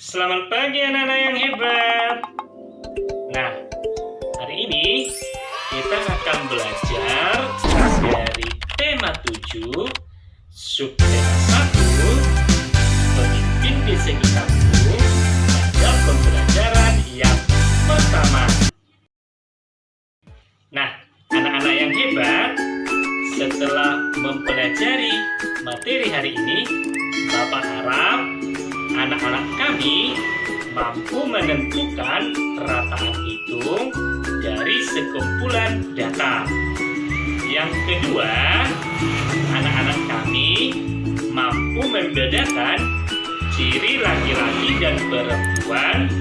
Selamat pagi anak-anak yang hebat. Nah, hari ini kita akan belajar dari tema 7, subtema 1, pemimpin di segi kampung pada pembelajaran yang pertama. Nah, anak-anak yang hebat, setelah mempelajari materi hari ini, Bapak harap anak-anak kami mampu menentukan rataan hitung dari sekumpulan data. Yang kedua, anak-anak kami mampu membedakan ciri laki-laki dan perempuan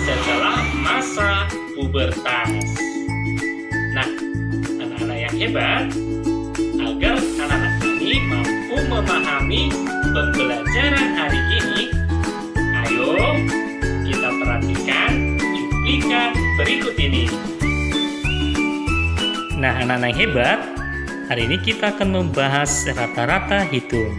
setelah masa pubertas. Nah, anak-anak yang hebat, agar anak-anak kami mampu memahami pembelajaran hari ini, ayo kita perhatikan cuplikan berikut ini. Nah, anak-anak yang hebat, hari ini kita akan membahas rata-rata hitung.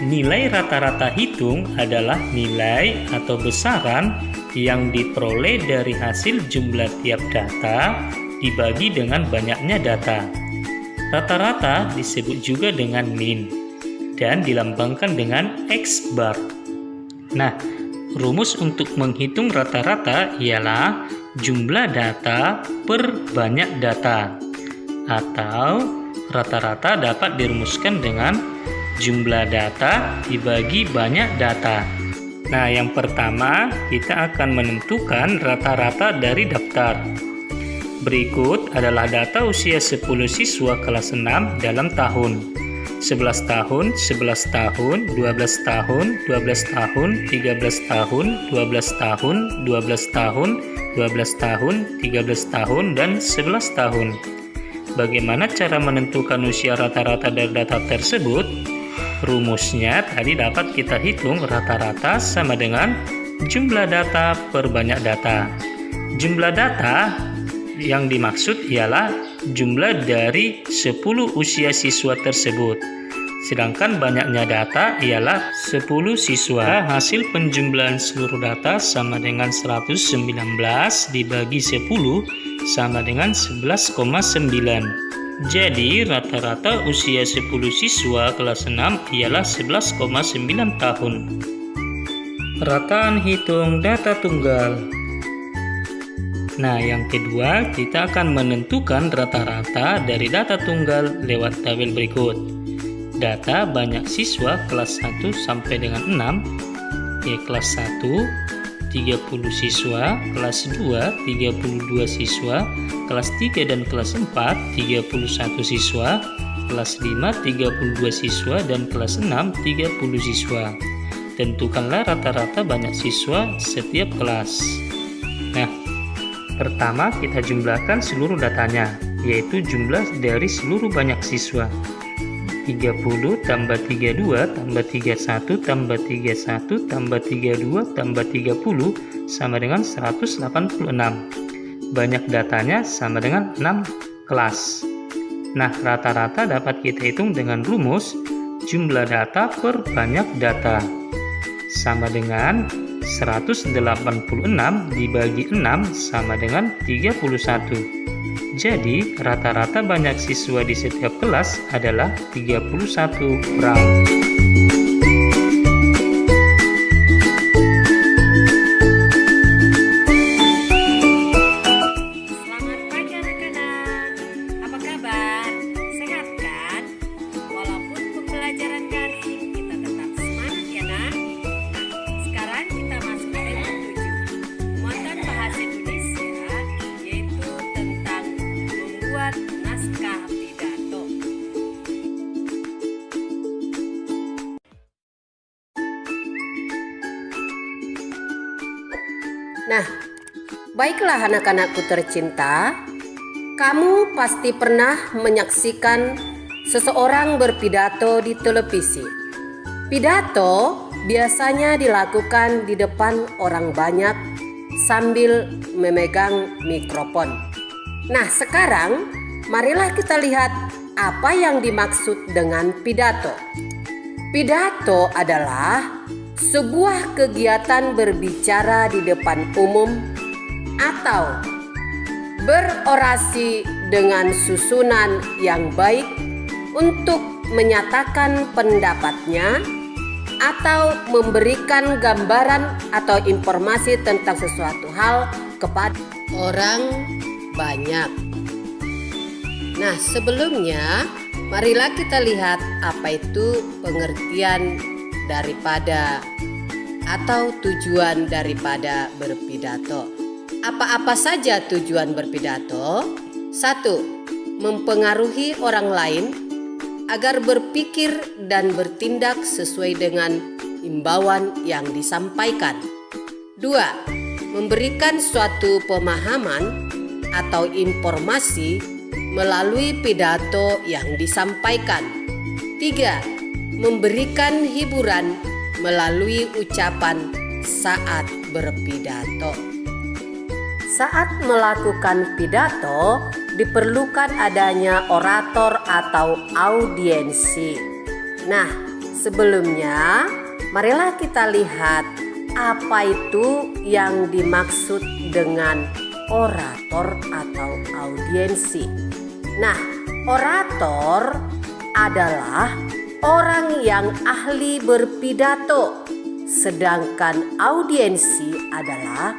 Nilai rata-rata hitung adalah nilai atau besaran yang diperoleh dari hasil jumlah tiap data dibagi dengan banyaknya data. Rata-rata disebut juga dengan min dan dilambangkan dengan X bar. Nah, rumus untuk menghitung rata-rata ialah jumlah data per banyak data, atau rata-rata dapat dirumuskan dengan jumlah data dibagi banyak data. Nah, yang pertama kita akan menentukan rata-rata dari daftar. Berikut adalah data usia 10 siswa kelas 6 dalam tahun. 11 tahun, 11 tahun, 12 tahun, 12 tahun, 13 tahun, 12 tahun, 12 tahun, 12 tahun, 13 tahun, dan 11 tahun. Bagaimana cara menentukan usia rata-rata dari data tersebut? Rumusnya tadi dapat kita hitung rata-rata sama dengan jumlah data per banyak data. Jumlah data yang dimaksud ialah jumlah dari 10 usia siswa tersebut. Sedangkan banyaknya data ialah 10 siswa. Hasil penjumlahan seluruh data sama dengan 119 dibagi 10 sama dengan 11,9. Jadi rata-rata usia 10 siswa kelas 6 ialah 11,9 tahun. Rataan hitung data tunggal. Nah, yang kedua, kita akan menentukan rata-rata dari data tunggal lewat tabel berikut. Data banyak siswa kelas 1 sampai dengan 6, kelas 1, 30 siswa, kelas 2, 32 siswa, kelas 3 dan kelas 4, 31 siswa, kelas 5, 32 siswa, dan kelas 6, 30 siswa. Tentukanlah rata-rata banyak siswa setiap kelas. Nah, pertama kita jumlahkan seluruh datanya, yaitu jumlah dari seluruh banyak siswa. 30 tambah 32 tambah 31 tambah 31 tambah 32 tambah 30 sama dengan 186. Banyak datanya sama dengan 6 kelas. Nah, rata-rata dapat kita hitung dengan rumus jumlah data per banyak data sama dengan 186 dibagi 6 sama dengan 31. Jadi, rata-rata banyak siswa di setiap kelas adalah 31 orang. Selamat pagi anak-anak. Apa kabar? Sehat kan? Walaupun pembelajaran daring, kita tetap semangat ya nak. Sekarang kita masuk ke tema 7, muatan bahasa Indonesia, yaitu tentang membuat naskah pidato. Nah, baiklah anak-anakku tercinta, kamu pasti pernah menyaksikan seseorang berpidato di televisi. Pidato biasanya dilakukan di depan orang banyak sambil memegang mikrofon. Nah, sekarang marilah kita lihat apa yang dimaksud dengan pidato. Pidato adalah sebuah kegiatan berbicara di depan umum atau berorasi dengan susunan yang baik untuk menyatakan pendapatnya atau memberikan gambaran atau informasi tentang sesuatu hal kepada orang banyak. Nah, sebelumnya marilah kita lihat apa itu pengertian daripada atau tujuan daripada berpidato. Apa-apa saja tujuan berpidato? 1. Mempengaruhi orang lain agar berpikir dan bertindak sesuai dengan imbauan yang disampaikan. 2. Memberikan suatu pemahaman atau informasi melalui pidato yang disampaikan. 3. Memberikan hiburan melalui ucapan saat berpidato. Saat melakukan pidato, diperlukan adanya orator atau audiensi. Nah, sebelumnya marilah kita lihat apa itu yang dimaksud dengan orator atau audiensi. Nah, orator adalah orang yang ahli berpidato, sedangkan audiensi adalah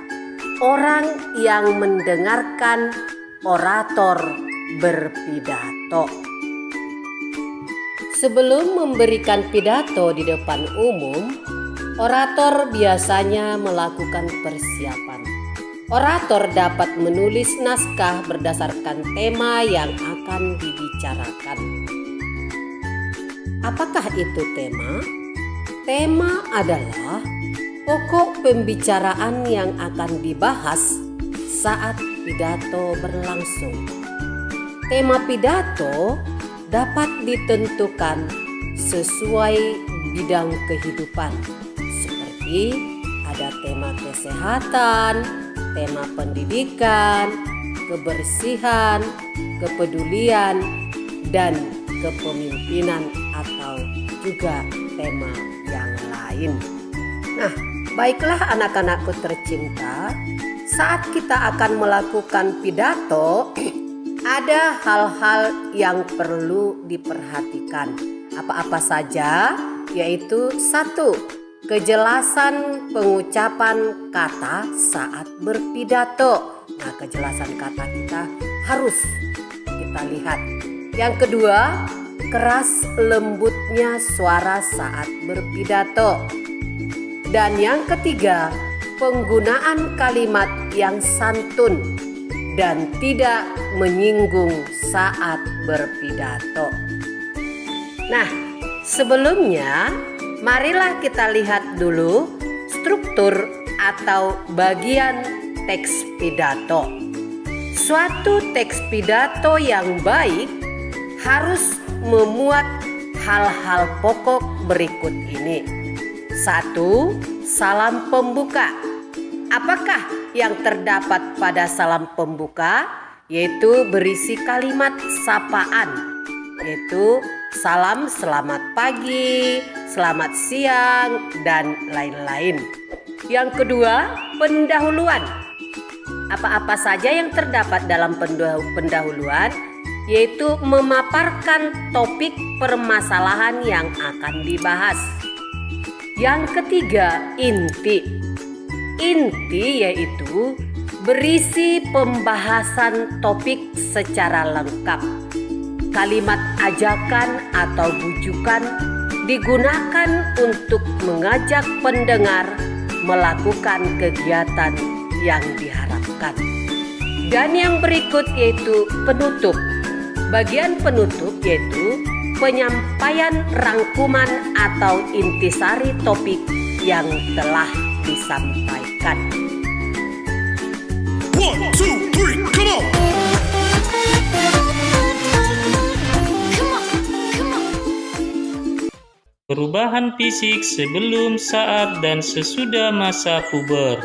orang yang mendengarkan orator berpidato. Sebelum memberikan pidato di depan umum, orator biasanya melakukan persiapan. Orator dapat menulis naskah berdasarkan tema yang akan dibicarakan. Apakah itu tema? Tema adalah pokok pembicaraan yang akan dibahas saat pidato berlangsung. Tema pidato dapat ditentukan sesuai bidang kehidupan, seperti ada tema kesehatan, tema pendidikan, kebersihan, kepedulian, dan kepemimpinan atau juga tema yang lain. Nah, baiklah anak-anakku tercinta, saat kita akan melakukan pidato, ada hal-hal yang perlu diperhatikan. Apa-apa saja? Yaitu 1. Kejelasan pengucapan kata saat berpidato. Nah, kejelasan kata kita harus kita lihat. Yang kedua, keras lembutnya suara saat berpidato. Dan yang ketiga, penggunaan kalimat yang santun dan tidak menyinggung saat berpidato. Nah, sebelumnya marilah kita lihat dulu struktur atau bagian teks pidato. Suatu teks pidato yang baik harus memuat hal-hal pokok berikut ini. 1. Salam pembuka. Apakah yang terdapat pada salam pembuka? Yaitu berisi kalimat sapaan, yaitu salam selamat pagi, selamat siang, dan lain-lain. Yang kedua, pendahuluan. Apa-apa saja yang terdapat dalam pendahuluan? Yaitu memaparkan topik permasalahan yang akan dibahas. Yang ketiga, inti. Inti yaitu berisi pembahasan topik secara lengkap. Kalimat ajakan atau bujukan digunakan untuk mengajak pendengar melakukan kegiatan yang diharapkan. Dan yang berikut yaitu penutup. Bagian penutup yaitu penyampaian rangkuman atau intisari topik yang telah disampaikan. 1, 2, 3, come on! Perubahan fisik sebelum, saat, dan sesudah masa puber.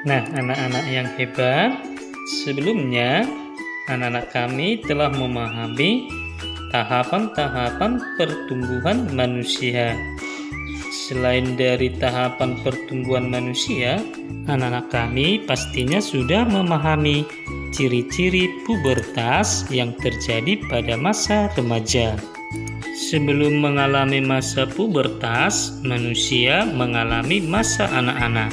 Nah, anak-anak yang hebat, sebelumnya anak-anak kami telah memahami tahapan-tahapan pertumbuhan manusia. Selain dari tahapan pertumbuhan manusia, anak-anak kami pastinya sudah memahami ciri-ciri pubertas yang terjadi pada masa remaja. Sebelum mengalami masa pubertas, manusia mengalami masa anak-anak.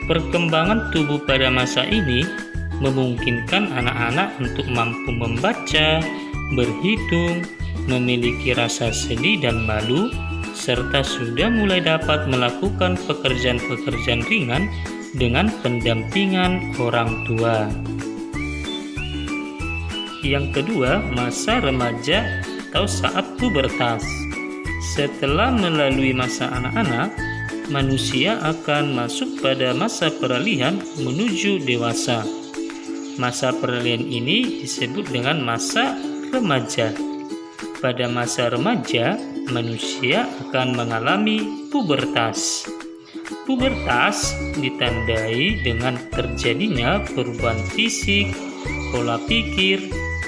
Perkembangan tubuh pada masa ini memungkinkan anak-anak untuk mampu membaca, berhitung, memiliki rasa sedih dan malu, serta sudah mulai dapat melakukan pekerjaan-pekerjaan ringan dengan pendampingan orang tua. Yang kedua, masa remaja atau saat pubertas. Setelah melalui masa anak-anak, manusia akan masuk pada masa peralihan menuju dewasa. Masa peralihan ini disebut dengan masa remaja. Pada masa remaja, manusia akan mengalami pubertas. Pubertas ditandai dengan terjadinya perubahan fisik, pola pikir,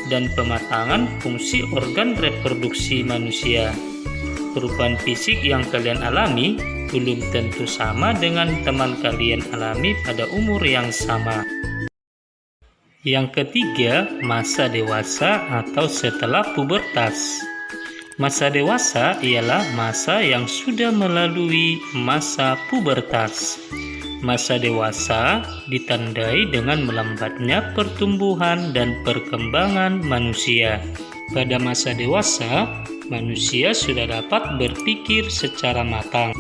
dan pematangan fungsi organ reproduksi manusia. Perubahan fisik yang kalian alami belum tentu sama dengan teman kalian alami pada umur yang sama. Yang ketiga, masa dewasa atau setelah pubertas. Masa dewasa ialah masa yang sudah melalui masa pubertas. Masa dewasa ditandai dengan melambatnya pertumbuhan dan perkembangan manusia. Pada masa dewasa, manusia sudah dapat berpikir secara matang.